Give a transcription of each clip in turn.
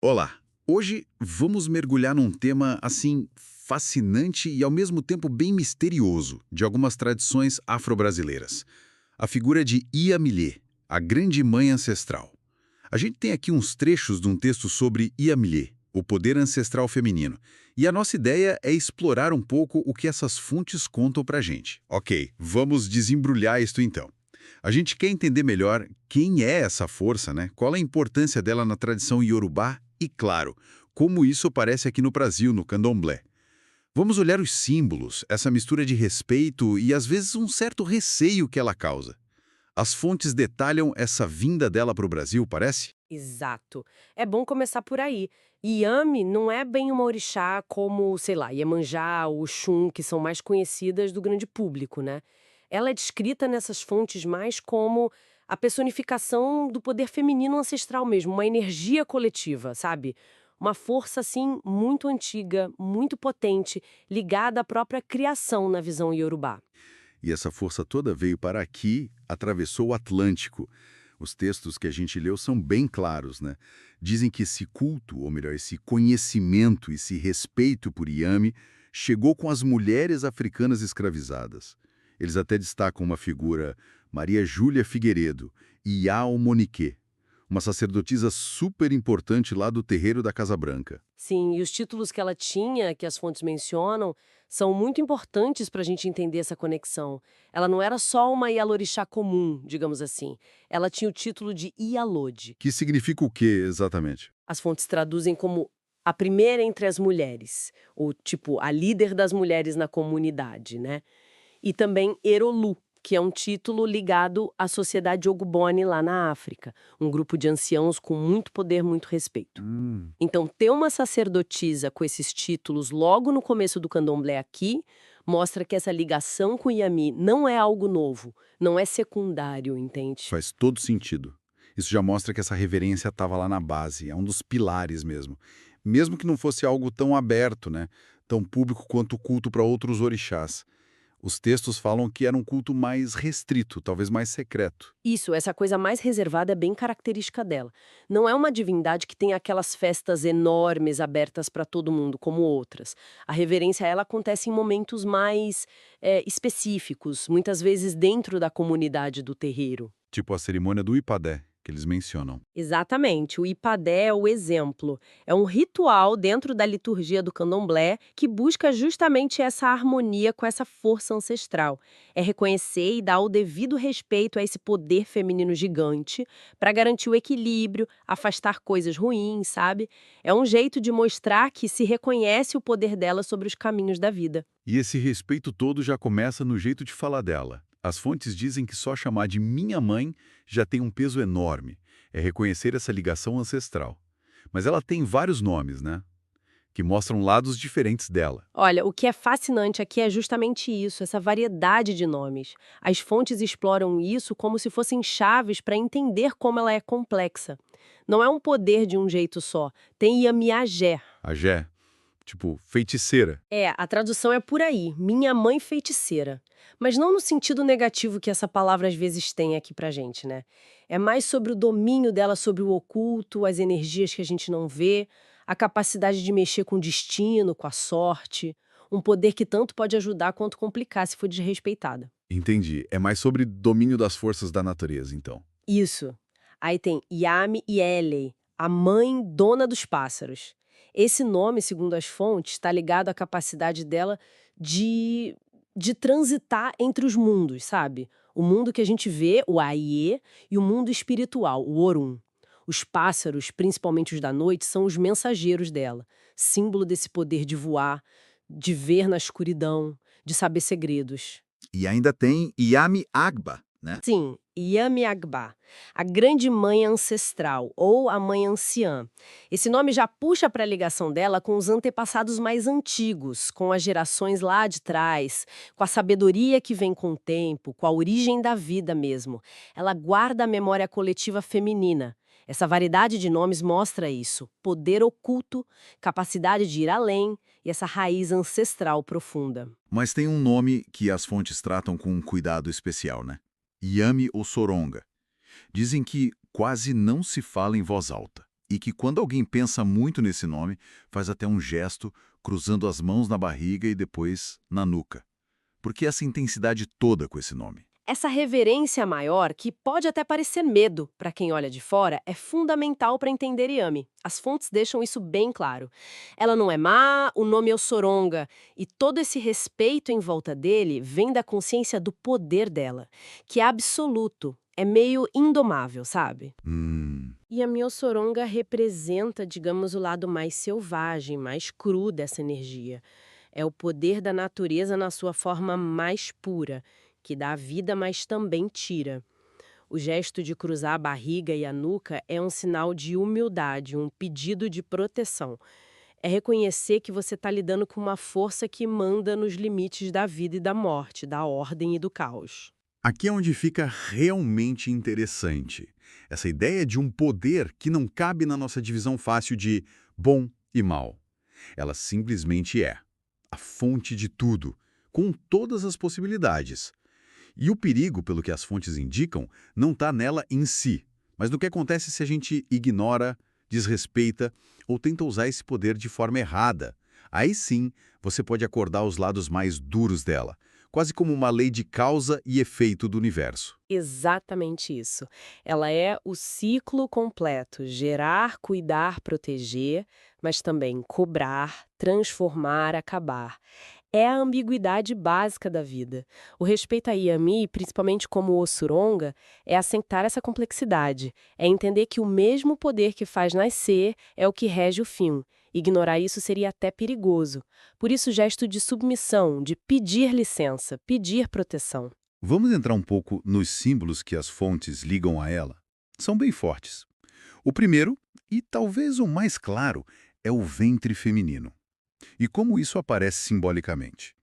Olá! Hoje vamos mergulhar num tema, assim, fascinante e ao mesmo tempo bem misterioso de algumas tradições afro-brasileiras. A figura de Iamilê, a grande mãe ancestral. A gente tem aqui uns trechos de um texto sobre Iamilê, o poder ancestral feminino. E a nossa ideia é explorar um pouco o que essas fontes contam pra gente. Ok, vamos desembrulhar isto então. A gente quer entender melhor quem é essa força, né? Qual a importância dela na tradição iorubá e, claro, como isso aparece aqui no Brasil, no candomblé. Vamos olhar os símbolos, essa mistura de respeito e, às vezes, um certo receio que ela causa. As fontes detalham essa vinda dela para o Brasil, parece? Exato. É bom começar por aí. Iame não é bem uma orixá como, sei lá, Iemanjá ou Oxum, que são mais conhecidas do grande público, né? Ela é descrita nessas fontes mais como a personificação do poder feminino ancestral mesmo, uma energia coletiva, sabe? Uma força, assim, muito antiga, muito potente, ligada à própria criação na visão iorubá. E essa força toda veio para aqui, atravessou o Atlântico. Os textos que a gente leu são bem claros, né? Dizem que esse culto, ou melhor, esse conhecimento, esse respeito por Iame, chegou com as mulheres africanas escravizadas. Eles até destacam uma figura, Maria Júlia Figueiredo, Iao Moniquet, uma sacerdotisa super importante lá do terreiro da Casa Branca. Sim, e os títulos que ela tinha, que as fontes mencionam, são muito importantes para a gente entender essa conexão. Ela não era só uma Ialorixá comum, digamos assim. Ela tinha o título de Ialode. Que significa o quê, exatamente? As fontes traduzem como a primeira entre as mulheres, ou tipo, a líder das mulheres na comunidade, né? E também Erolu, que é um título ligado à sociedade Ogboni lá na África, um grupo de anciãos com muito poder, muito respeito. Então, ter uma sacerdotisa com esses títulos logo no começo do candomblé aqui mostra que essa ligação com o Yami não é algo novo, não é secundário, entende? Faz todo sentido. Isso já mostra que essa reverência estava lá na base, é um dos pilares mesmo. Mesmo que não fosse algo tão aberto, né? Tão público quanto o culto para outros orixás. Os textos falam que era um culto mais restrito, talvez mais secreto. Isso, essa coisa mais reservada é bem característica dela. Não é uma divindade que tem aquelas festas enormes abertas para todo mundo, como outras. A reverência a ela acontece em momentos mais específicos, muitas vezes dentro da comunidade do terreiro. Tipo a cerimônia do Ipadé, que eles mencionam. Exatamente, o Ipadé é o exemplo. É um ritual dentro da liturgia do candomblé que busca justamente essa harmonia com essa força ancestral. É reconhecer e dar o devido respeito a esse poder feminino gigante para garantir o equilíbrio, afastar coisas ruins, sabe? É um jeito de mostrar que se reconhece o poder dela sobre os caminhos da vida. E esse respeito todo já começa no jeito de falar dela. As fontes dizem que só chamar de minha mãe já tem um peso enorme. É reconhecer essa ligação ancestral. Mas ela tem vários nomes, né? Que mostram lados diferentes dela. Olha, o que é fascinante aqui é justamente isso, essa variedade de nomes. As fontes exploram isso como se fossem chaves para entender como ela é complexa. Não é um poder de um jeito só. Tem Yamiagé. A Gé, tipo, feiticeira. É, a tradução é por aí, minha mãe feiticeira. Mas não no sentido negativo que essa palavra às vezes tem aqui pra gente, né? É mais sobre o domínio dela sobre o oculto, as energias que a gente não vê, a capacidade de mexer com o destino, com a sorte. Um poder que tanto pode ajudar quanto complicar se for desrespeitada. Entendi. É mais sobre domínio das forças da natureza, então. Isso. Aí tem Yami e Elei, a mãe dona dos pássaros. Esse nome, segundo as fontes, está ligado à capacidade dela de, de transitar entre os mundos, sabe? O mundo que a gente vê, o Aie, e o mundo espiritual, o Orum. Os pássaros, principalmente os da noite, são os mensageiros dela, símbolo desse poder de voar, de ver na escuridão, de saber segredos. E ainda tem Yami Agba, né? Sim, Yami Agba, a grande mãe ancestral, ou a mãe anciã. Esse nome já puxa para a ligação dela com os antepassados mais antigos, com as gerações lá de trás, com a sabedoria que vem com o tempo, com a origem da vida mesmo. Ela guarda a memória coletiva feminina. Essa variedade de nomes mostra isso: poder oculto, capacidade de ir além e essa raiz ancestral profunda. Mas tem um nome que as fontes tratam com um cuidado especial, né? Yami ou Soronga. Dizem que quase não se fala em voz alta. e que quando alguém pensa muito nesse nome, faz até um gesto cruzando as mãos na barriga e depois na nuca. Por que essa intensidade toda com esse nome? Essa reverência maior, que pode até parecer medo para quem olha de fora, é fundamental para entender Yami. As fontes deixam isso bem claro. Ela não é má, o nome é o Soronga, e todo esse respeito em volta dele vem da consciência do poder dela, que é absoluto, é meio indomável, sabe? E a Mio-Soronga representa, digamos, o lado mais selvagem, mais cru dessa energia. É o poder da natureza na sua forma mais pura, que dá vida, mas também tira. O gesto de cruzar a barriga e a nuca é um sinal de humildade, um pedido de proteção. É reconhecer que você está lidando com uma força que manda nos limites da vida e da morte, da ordem e do caos. Aqui é onde fica realmente interessante. Essa ideia de um poder que não cabe na nossa divisão fácil de bom e mal. Ela simplesmente é a fonte de tudo, com todas as possibilidades. E o perigo, pelo que as fontes indicam, não está nela em si, mas no que acontece se a gente ignora, desrespeita ou tenta usar esse poder de forma errada. Aí sim, você pode acordar os lados mais duros dela, quase como uma lei de causa e efeito do universo. Exatamente isso. Ela é o ciclo completo: gerar, cuidar, proteger, mas também cobrar, transformar, acabar. É a ambiguidade básica da vida. O respeito a Yami, principalmente como Osuronga, é assentar essa complexidade, é entender que o mesmo poder que faz nascer é o que rege o fim. Ignorar isso seria até perigoso. Por isso, o gesto de submissão, de pedir licença, pedir proteção. Vamos entrar um pouco nos símbolos que as fontes ligam a ela? São bem fortes. O primeiro, e talvez o mais claro, é o ventre feminino. E como isso aparece simbolicamente?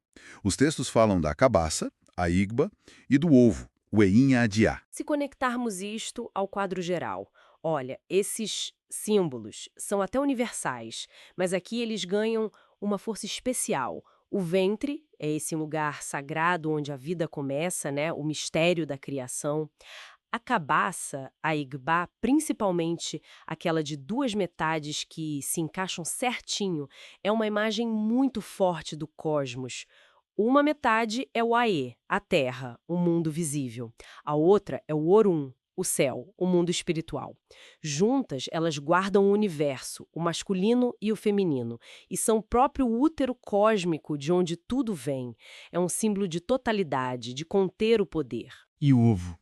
Os textos falam da cabaça, a igba, e do ovo, o einha-adiá. Se conectarmos isto ao quadro geral, olha, esses símbolos são até universais, mas aqui eles ganham uma força especial. O ventre é esse lugar sagrado onde a vida começa, né? O mistério da criação. A cabaça, a igbá, principalmente aquela de duas metades que se encaixam certinho, é uma imagem muito forte do cosmos. Uma metade é o Aê, a terra, o mundo visível. A outra é o Orum, o céu, o mundo espiritual. Juntas, elas guardam o universo, o masculino e o feminino, e são o próprio útero cósmico de onde tudo vem. É um símbolo de totalidade, de conter o poder. E o ovo?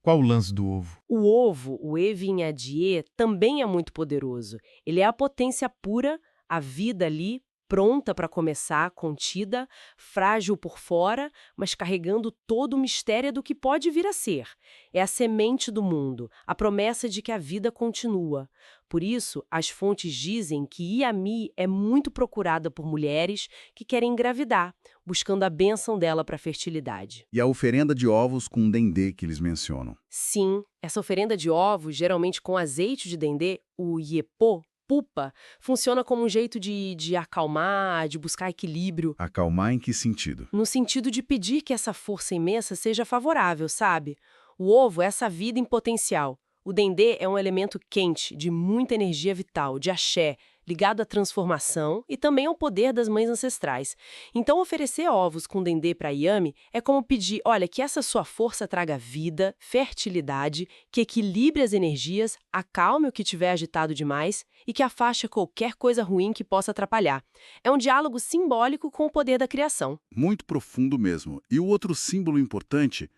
Qual o lance do ovo? O ovo, o Evinhadiê, também é muito poderoso. Ele é a potência pura, a vida ali, pronta para começar, contida, frágil por fora, mas carregando todo o mistério do que pode vir a ser. É a semente do mundo, a promessa de que a vida continua. Por isso, as fontes dizem que Yami é muito procurada por mulheres que querem engravidar, buscando a bênção dela para a fertilidade. E a oferenda de ovos com dendê que eles mencionam. Sim, essa oferenda de ovos, geralmente com azeite de dendê, o iepo, pupa, funciona como um jeito de acalmar, de buscar equilíbrio, Acalmar em que sentido? no sentido de pedir que essa força imensa seja favorável, sabe? O ovo é essa vida em potencial. O dendê é um elemento quente, de muita energia vital, de axé, ligado à transformação e também ao poder das mães ancestrais. Então, oferecer ovos com dendê para Yami é como pedir, olha, que essa sua força traga vida, fertilidade, que equilibre as energias, acalme o que tiver agitado demais e que afaste qualquer coisa ruim que possa atrapalhar. É um diálogo simbólico com o poder da criação. Muito profundo mesmo. E o outro símbolo importante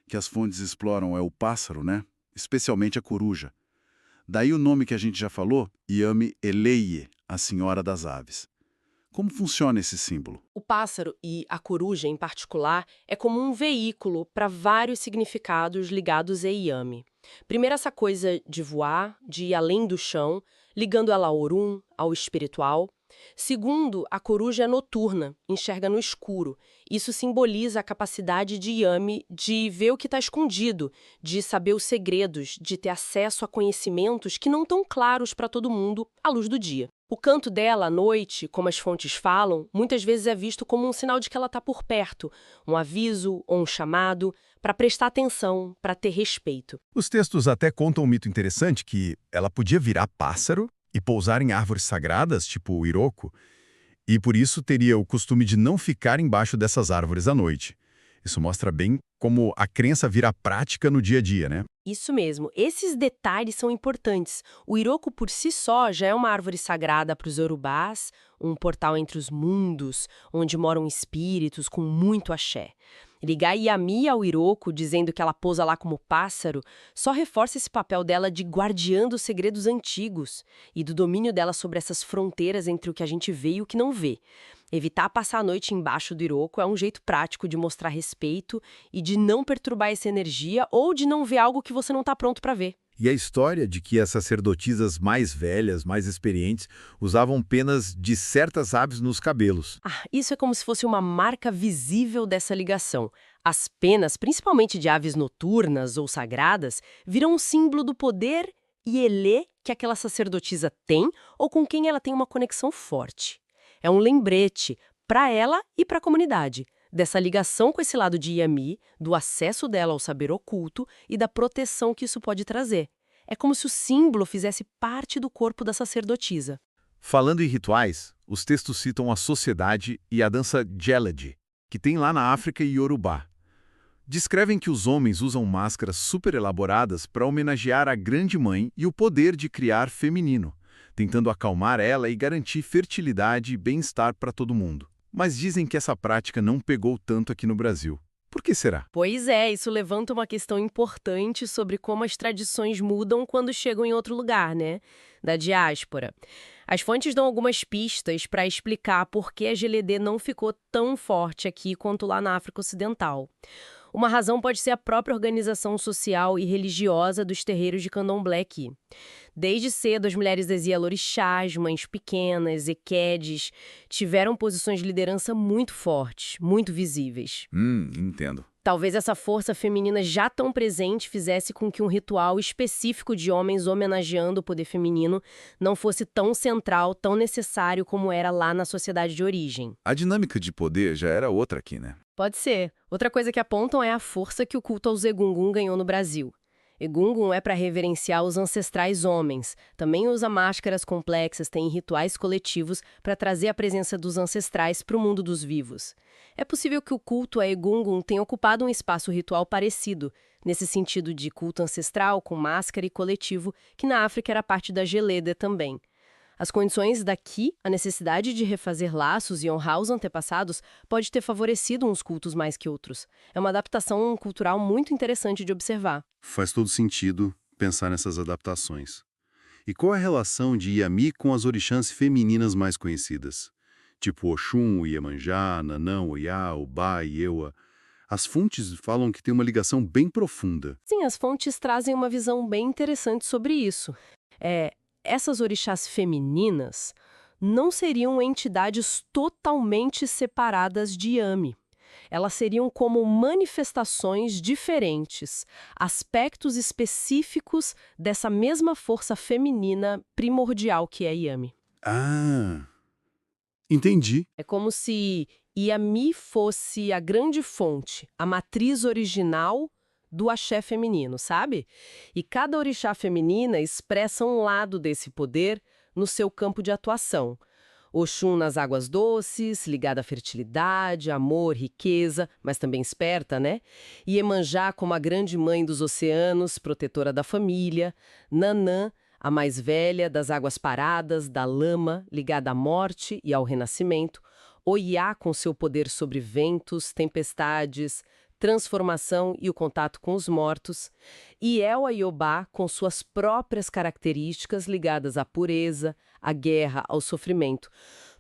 que as fontes exploram é o pássaro, né? Especialmente a coruja. Daí o nome que a gente já falou, Yami Eleie, a Senhora das Aves. Como funciona esse símbolo? O pássaro, e a coruja em particular, é como um veículo para vários significados ligados a Yami. Primeiro, essa coisa de voar, de ir além do chão, ligando ela ao Orum, ao espiritual. Segundo, a coruja é noturna, enxerga no escuro. Isso simboliza a capacidade de Yami de ver o que está escondido, de saber os segredos, de ter acesso a conhecimentos que não estão claros para todo mundo à luz do dia. O canto dela à noite, como as fontes falam, muitas vezes é visto como um sinal de que ela está por perto, um aviso ou um chamado, para prestar atenção, para ter respeito. Os textos até contam um mito interessante que ela podia virar pássaro e pousar em árvores sagradas, tipo o Iroko, e por isso teria o costume de não ficar embaixo dessas árvores à noite. Isso mostra bem como a crença vira prática no dia a dia, né? Isso mesmo, esses detalhes são importantes. O Iroko por si só já é uma árvore sagrada para os Yorubás, um portal entre os mundos, onde moram espíritos com muito axé. Ligar Yami ao Iroko, dizendo que ela pousa lá como pássaro, só reforça esse papel dela de guardiã dos segredos antigos e do domínio dela sobre essas fronteiras entre o que a gente vê e o que não vê. Evitar passar a noite embaixo do Iroko é um jeito prático de mostrar respeito e de não perturbar essa energia ou de não ver algo que você não está pronto para ver. E a história de que as sacerdotisas mais velhas, mais experientes, usavam penas de certas aves nos cabelos. Isso é como se fosse uma marca visível dessa ligação. As penas, principalmente de aves noturnas ou sagradas, viram um símbolo do poder e elê que aquela sacerdotisa tem ou com quem ela tem uma conexão forte. É um lembrete para ela e para a comunidade dessa ligação com esse lado de Yami, do acesso dela ao saber oculto e da proteção que isso pode trazer. É como se o símbolo fizesse parte do corpo da sacerdotisa. Falando em rituais, os textos citam a sociedade e a dança Gelede, que tem lá na África e Yorubá. Descrevem que os homens usam máscaras super elaboradas para homenagear a grande mãe e o poder de criar feminino, tentando acalmar ela e garantir fertilidade e bem-estar para todo mundo. Mas dizem que essa prática não pegou tanto aqui no Brasil. Por que será? Pois é, isso levanta uma questão importante sobre como as tradições mudam quando chegam em outro lugar, né? Da diáspora. As fontes dão algumas pistas para explicar por que a GLD não ficou tão forte aqui quanto lá na África Ocidental. Uma razão pode ser a própria organização social e religiosa dos terreiros de candomblé aqui. Desde cedo, as mulheres dizia orixás, mães pequenas, equedes, tiveram posições de liderança muito fortes, muito visíveis. Entendo. Talvez essa força feminina já tão presente fizesse com que um ritual específico de homens homenageando o poder feminino não fosse tão central, tão necessário como era lá na sociedade de origem. A dinâmica de poder já era outra aqui, né? Pode ser. Outra coisa que apontam é a força que o culto aos Egungun ganhou no Brasil. Egungun é para reverenciar os ancestrais homens. Também usa máscaras complexas, tem rituais coletivos para trazer a presença dos ancestrais para o mundo dos vivos. É possível que o culto a Egungun tenha ocupado um espaço ritual parecido, nesse sentido de culto ancestral, com máscara e coletivo, que na África era parte da Gelede também. As condições daqui, a necessidade de refazer laços e honrar os antepassados, pode ter favorecido uns cultos mais que outros. É uma adaptação cultural muito interessante de observar. Faz todo sentido pensar nessas adaptações. E qual é a relação de Yami com as orixãs femininas mais conhecidas? Tipo Oxum, Iemanjá, Nanã, Oiá, Obá e Ewa. As fontes falam que tem uma ligação bem profunda. Sim, as fontes trazem uma visão bem interessante sobre isso. Essas orixás femininas não seriam entidades totalmente separadas de Yami. Elas seriam como manifestações diferentes, aspectos específicos dessa mesma força feminina primordial que é Yami. Entendi. É como se Yami fosse a grande fonte, a matriz original do axé feminino, sabe? E cada orixá feminina expressa um lado desse poder no seu campo de atuação. Oxum nas águas doces, ligada à fertilidade, amor, riqueza, mas também esperta, né? Iemanjá como a grande mãe dos oceanos, protetora da família. Nanã, a mais velha, das águas paradas, da lama, ligada à morte e ao renascimento. Oiá com seu poder sobre ventos, tempestades, transformação e o contato com os mortos, e Ewa e Obá com suas próprias características ligadas à pureza, à guerra, ao sofrimento.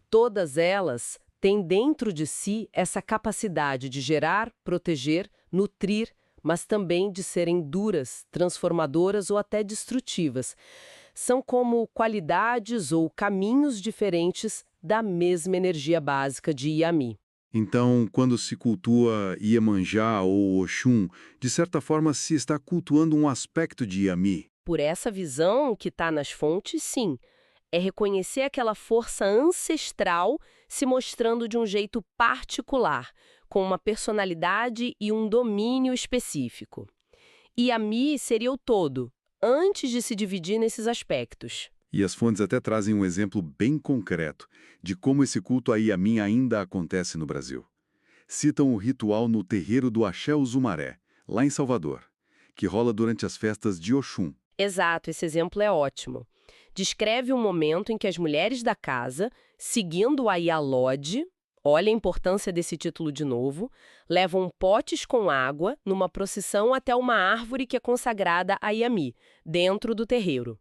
Todas elas têm dentro de si essa capacidade de gerar, proteger, nutrir, mas também de serem duras, transformadoras ou até destrutivas. São como qualidades ou caminhos diferentes da mesma energia básica de Yami. Então, quando se cultua Iemanjá ou Oxum, de certa forma se está cultuando um aspecto de Yami. Por essa visão que está nas fontes, sim. É reconhecer aquela força ancestral se mostrando de um jeito particular, com uma personalidade e um domínio específico. Yami seria o todo, antes de se dividir nesses aspectos. E as fontes até trazem um exemplo bem concreto de como esse culto a Yamin ainda acontece no Brasil. Citam o ritual no terreiro do Axé Usumaré, lá em Salvador, que rola durante as festas de Oxum. Exato, esse exemplo é ótimo. Descreve um momento em que as mulheres da casa, seguindo a Ialode, olha a importância desse título de novo, levam potes com água numa procissão até uma árvore que é consagrada a Yami, dentro do terreiro.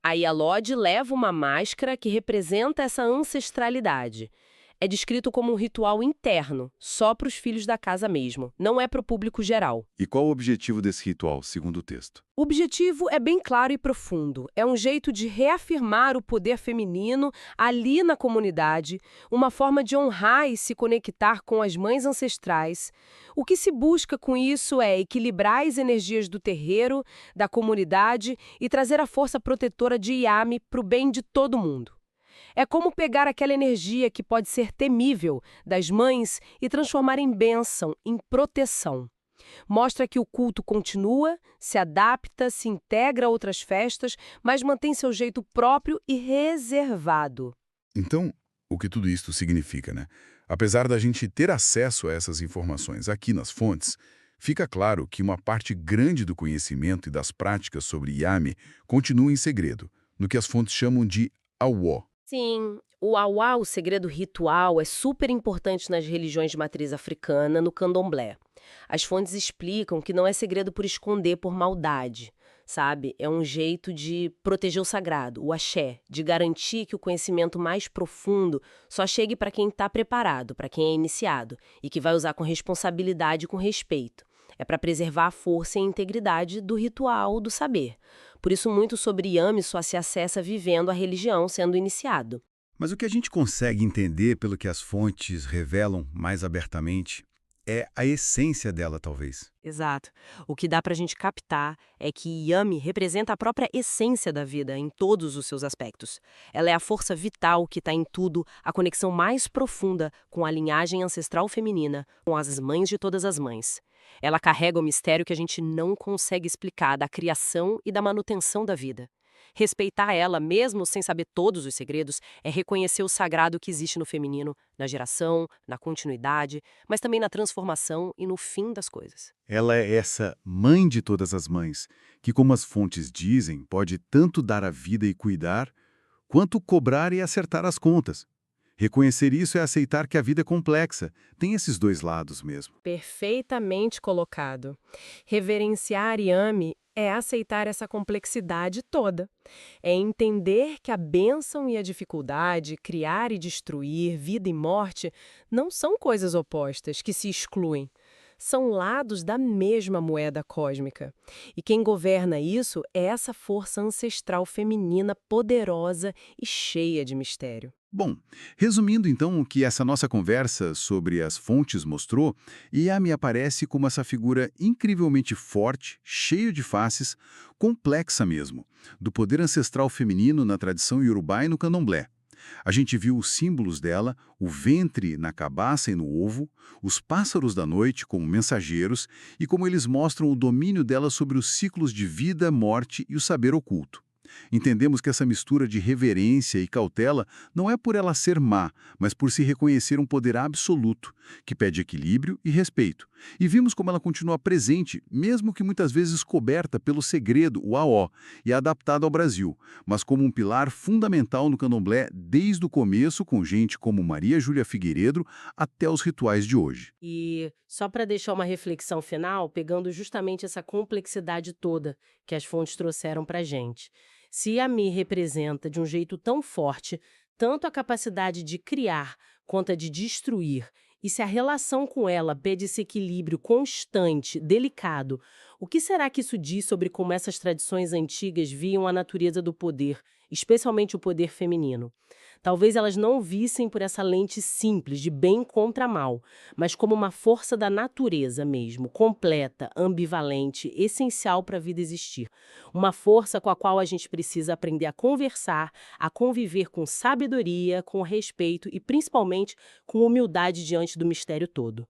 A Ialode leva uma máscara que representa essa ancestralidade. É descrito como um ritual interno, só para os filhos da casa mesmo, não é para o público geral. E qual o objetivo desse ritual, segundo o texto? O objetivo é bem claro e profundo. É um jeito de reafirmar o poder feminino ali na comunidade, uma forma de honrar e se conectar com as mães ancestrais. O que se busca com isso é equilibrar as energias do terreiro, da comunidade e trazer a força protetora de Yami para o bem de todo mundo. É como pegar aquela energia que pode ser temível das mães e transformar em bênção, em proteção. Mostra que o culto continua, se adapta, se integra a outras festas, mas mantém seu jeito próprio e reservado. Então, o que tudo isso significa, né? Apesar da gente ter acesso a essas informações aqui nas fontes, fica claro que uma parte grande do conhecimento e das práticas sobre Yami continua em segredo, no que as fontes chamam de Awó. Sim, o Awá, o segredo ritual, é super importante nas religiões de matriz africana, no candomblé. As fontes explicam que não é segredo por esconder por maldade, sabe? É um jeito de proteger o sagrado, o axé, de garantir que o conhecimento mais profundo só chegue para quem está preparado, para quem é iniciado, e que vai usar com responsabilidade e com respeito. É para preservar a força e a integridade do ritual do saber. Por isso, muito sobre Yami só se acessa vivendo a religião, sendo iniciado. Mas o que a gente consegue entender pelo que as fontes revelam mais abertamente é a essência dela, talvez. Exato. O que dá para a gente captar é que Yami representa a própria essência da vida em todos os seus aspectos. Ela é a força vital que está em tudo, a conexão mais profunda com a linhagem ancestral feminina, com as mães de todas as mães. Ela carrega o mistério que a gente não consegue explicar da criação e da manutenção da vida. Respeitar ela, mesmo sem saber todos os segredos, é reconhecer o sagrado que existe no feminino, na geração, na continuidade, mas também na transformação e no fim das coisas. Ela é essa mãe de todas as mães, que, como as fontes dizem, pode tanto dar a vida e cuidar, quanto cobrar e acertar as contas. Reconhecer isso é aceitar que a vida é complexa, tem esses dois lados mesmo. Perfeitamente colocado. Reverenciar Yami é aceitar essa complexidade toda. É entender que a bênção e a dificuldade, criar e destruir, vida e morte, não são coisas opostas que se excluem. São lados da mesma moeda cósmica. E quem governa isso é essa força ancestral feminina poderosa e cheia de mistério. Bom, resumindo então o que essa nossa conversa sobre as fontes mostrou, Yami aparece como essa figura incrivelmente forte, cheia de faces, complexa mesmo, do poder ancestral feminino na tradição iorubá e no candomblé. A gente viu os símbolos dela, o ventre na cabaça e no ovo, os pássaros da noite como mensageiros e como eles mostram o domínio dela sobre os ciclos de vida, morte e o saber oculto. Entendemos que essa mistura de reverência e cautela não é por ela ser má, mas por se reconhecer um poder absoluto, que pede equilíbrio e respeito. E vimos como ela continua presente, mesmo que muitas vezes coberta pelo segredo, o Aó, e adaptada ao Brasil, mas como um pilar fundamental no candomblé desde o começo, com gente como Maria Júlia Figueiredo, até os rituais de hoje. E só para deixar uma reflexão final, pegando justamente essa complexidade toda que as fontes trouxeram para a gente. Se Yami representa de um jeito tão forte tanto a capacidade de criar quanto a de destruir, e se a relação com ela pede esse equilíbrio constante, delicado, o que será que isso diz sobre como essas tradições antigas viam a natureza do poder, especialmente o poder feminino? talvez elas não vissem por essa lente simples de bem contra mal, mas como uma força da natureza mesmo, completa, ambivalente, essencial para a vida existir. Uma força com a qual a gente precisa aprender a conversar, a conviver com sabedoria, com respeito e principalmente com humildade diante do mistério todo.